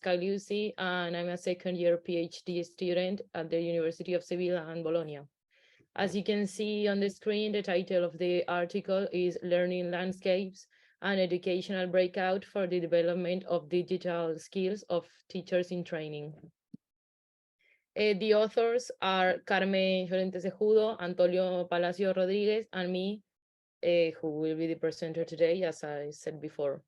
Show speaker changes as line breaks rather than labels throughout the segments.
Scagliusi, and I'm a second-year PhD student at the University of Sevilla and Bologna. As you can see on the screen, the title of the article is Learning Landscapes, an Educational Breakout for the Development of Digital Skills of Teachers in Training. The authors are Carmen Llorente-Cejudo, Antonio Palacios Rodriguez, and me, who will be the presenter today, as I said before.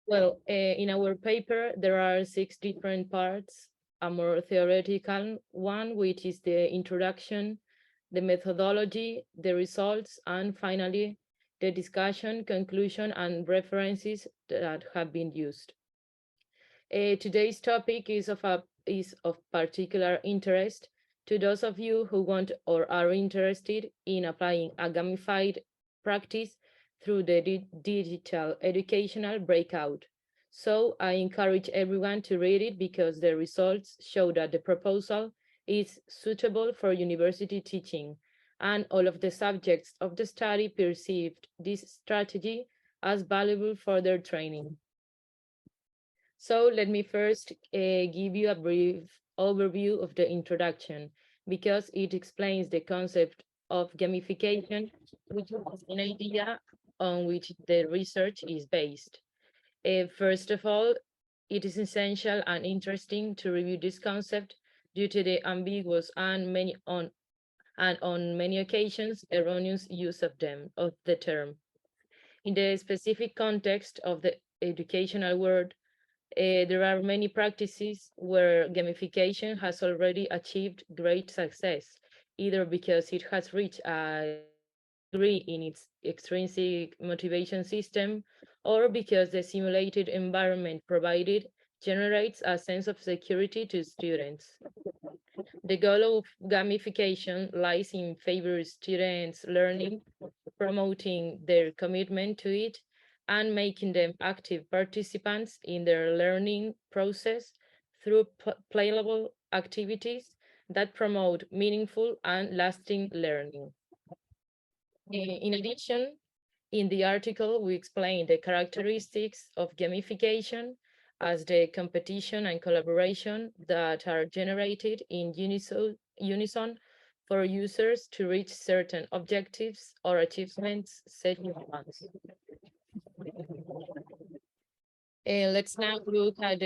Well, in our paper, there are 6 different parts, a more theoretical one, which is the introduction, the methodology, the results, and finally, the discussion, conclusion, and references that have been used. Today's topic is of particular interest to those of you who want or are interested in applying a gamified practice through the digital educational breakout. So I encourage everyone to read it because the results show that the proposal is suitable for university teaching, and all of the subjects of the study perceived this strategy as valuable for their training. So let me first give you a brief overview of the introduction, because it explains the concept of gamification, which is an idea on which the research is based. First of all, it is essential and interesting to review this concept due to the ambiguous and on many occasions erroneous use of the term. In the specific context of the educational world, there are many practices where gamification has already achieved great success, either because it has reached a degree in its extrinsic motivation system, or because the simulated environment provided generates a sense of security to students. The goal of gamification lies in favoring students' learning, promoting their commitment to it, and making them active participants in their learning process through playable activities that promote meaningful and lasting learning. In addition, in the article, we explain the characteristics of gamification as the competition and collaboration that are generated in unison for users to reach certain objectives or achievements set in advance. Let's now look at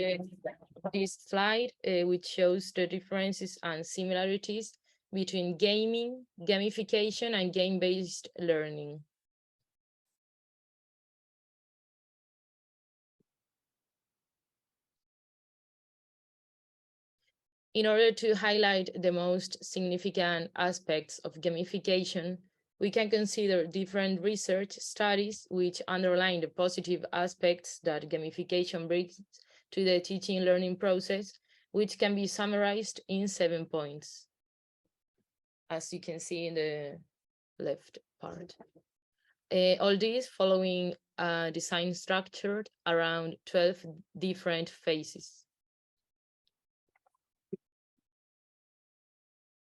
this slide, which shows the differences and similarities between gaming, gamification, and game-based learning. In order to highlight the most significant aspects of gamification, we can consider different research studies which underline the positive aspects that gamification brings to the teaching learning process, which can be summarized in 7 points, as you can see in the left part. All these following a design structured around 12 different phases.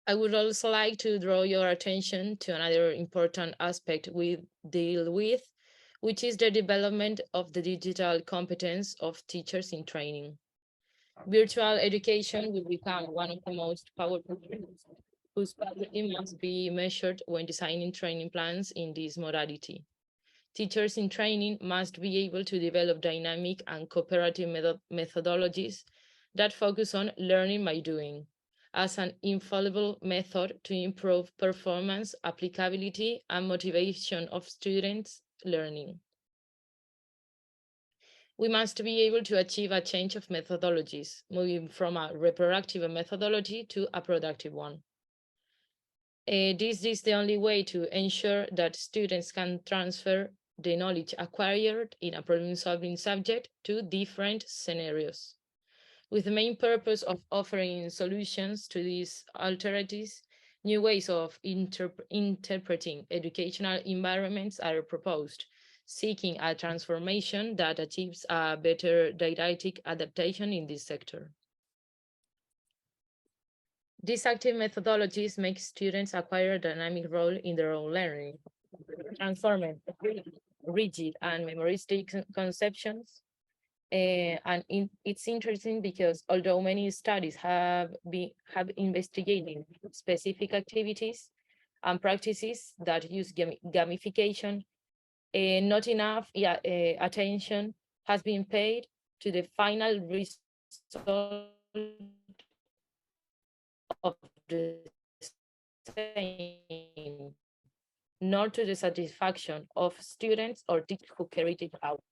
I would also like to draw your attention to another important aspect we deal with, which is the development of the digital competence of teachers in training. Virtual education will become one of the most powerful tools whose quality must be measured when designing training plans in this modality. Teachers in training must be able to develop dynamic and cooperative methodologies that focus on learning by doing, as an infallible method to improve performance, applicability, and motivation of students' learning. We must be able to achieve a change of methodologies, moving from a reproductive methodology to a productive one. This is the only way to ensure that students can transfer the knowledge acquired in a problem-solving subject to different scenarios, with the main purpose of offering solutions to these alternatives. New ways of interpreting educational environments are proposed, seeking a transformation that achieves a better didactic adaptation in this sector. These active methodologies make students acquire a dynamic role in their own learning, transforming rigid and memoristic conceptions It's interesting because although many studies have investigated specific activities and practices that use gamification, not enough attention has been paid to the final result of the same, nor to the satisfaction of students or teachers who carried it out.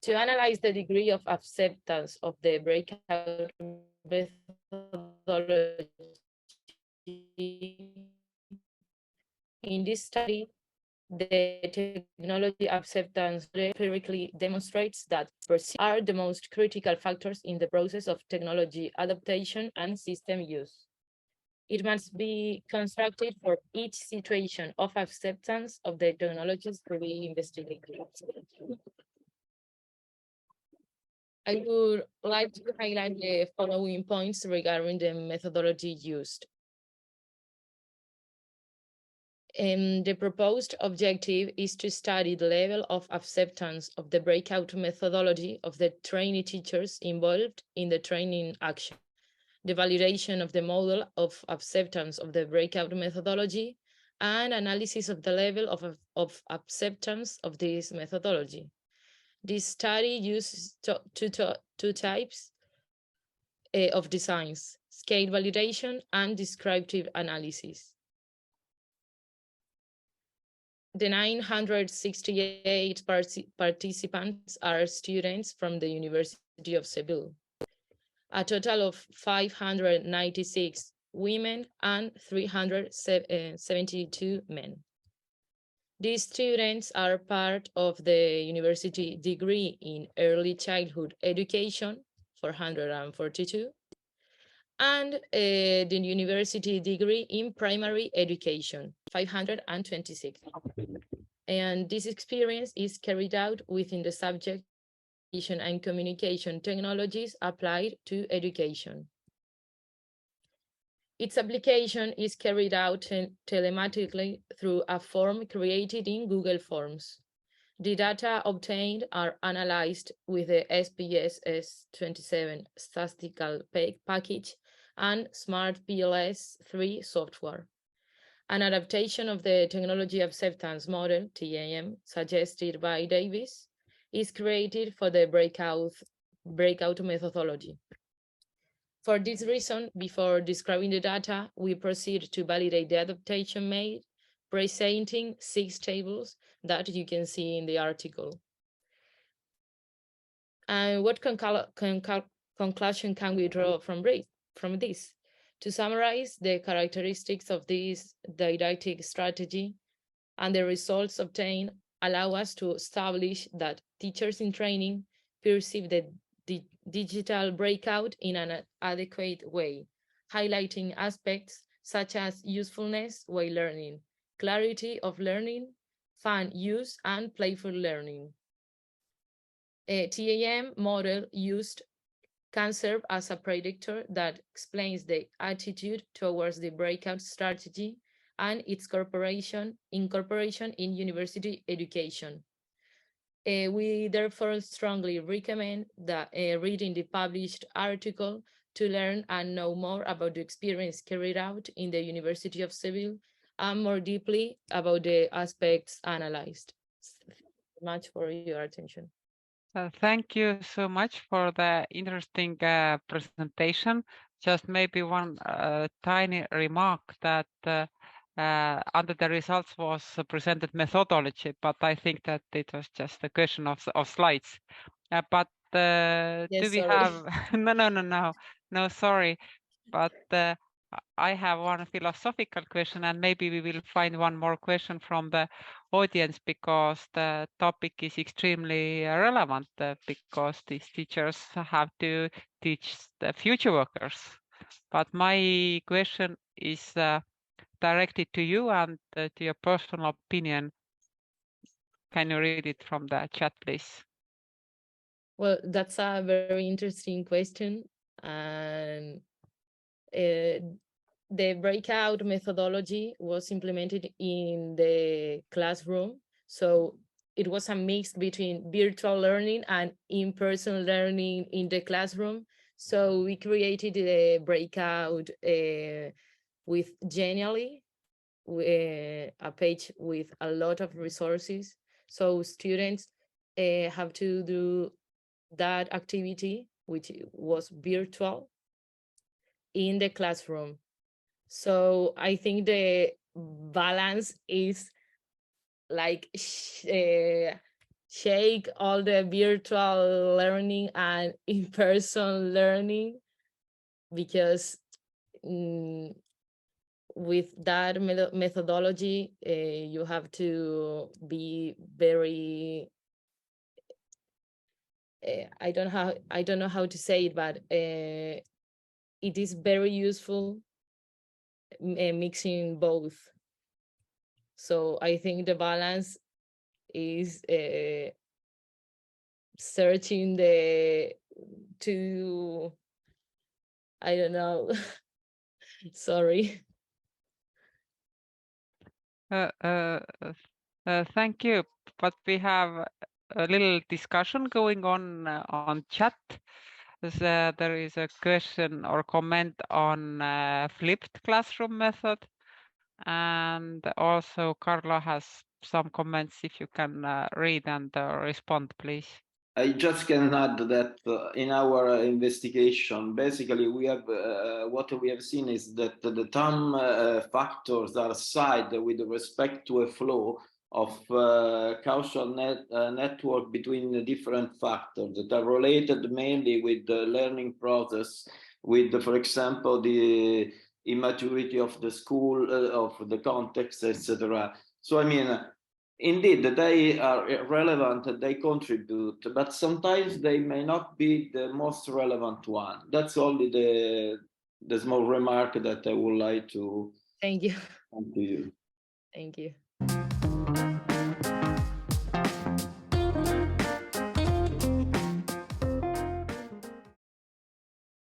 To analyze the degree of acceptance of the breakout methodology, in this study, the technology acceptance empirically demonstrates that perceptions are the most critical factors in the process of technology adaptation and system use. It must be constructed for each situation of acceptance of the technologies to be investigated. I would like to highlight the following points regarding the methodology used. The proposed objective is to study the level of acceptance of the breakout methodology of the trainee teachers involved in the training action, the validation of the model of acceptance of the breakout methodology, and analysis of the level of acceptance of this methodology. This study uses two types of designs: scale validation and descriptive analysis. The 968 participants are students from the University of Seville. A total of 596 women and 372 men. These students are part of the university degree in early childhood education, 442, and the university degree in primary education, 526. And this experience is carried out within the subject and communication technologies applied to education. Its application is carried out telematically through a form created in Google Forms. The data obtained are analyzed with the SPSS27 statistical package and Smart PLS3 software. An adaptation of the technology acceptance model, TAM, suggested by Davis, is created for the breakout methodology. For this reason, before describing the data, we proceed to validate the adaptation made, presenting 6 tables that you can see in the article. And what conclusion can we draw from this? To summarize, the characteristics of this didactic strategy and the results obtained allow us to establish that teachers in training perceive the digital breakout in an adequate way, highlighting aspects such as usefulness while learning, clarity of learning, fun use, and playful learning. A TAM model used can serve as a predictor that explains the attitude towards the breakout strategy and its incorporation in university education. We therefore strongly recommend that reading the published article to learn and know more about the experience carried out in the University of Seville and more deeply about the aspects analyzed. Thank you much for your attention.
Thank you so much for the interesting presentation. Just maybe one tiny remark that under the results was presented methodology, but I think that it was just a question of slides. But do
Yes,
we
sorry.
have no, sorry, but I have one philosophical question, and maybe we will find one more question from the audience, because the topic is extremely relevant, because these teachers have to teach the future workers. But my question is directed to you and to your personal opinion. Can you read it from the chat, please?
Well, that's a very interesting question. And the breakout methodology was implemented in the classroom. So it was a mix between virtual learning and in-person learning in the classroom. So we created a Breakout with Genially, a page with a lot of resources. So students have to do that activity, which was virtual, in the classroom. So I think the balance is like shake all the virtual learning and in-person learning, because with that methodology, you have to be very I don't know how to say it, but it is very useful mixing both. So I think the balance is searching the two, I don't know. Sorry.
Thank you. But we have a little discussion going on chat. There is a question or comment on flipped classroom method, and also Carla has some comments. If you can read and respond, please.
I just can add that in our investigation, basically we have what we have seen is that the time factors are assigned with respect to a flow of causal network between the different factors that are related mainly with the learning process, with, for example, the immaturity of the school, of the context, etc. So I mean, indeed, they are relevant, they contribute, but sometimes they may not be the most relevant one. That's only the small remark that I would like to
Thank you.
come to you.
Thank you.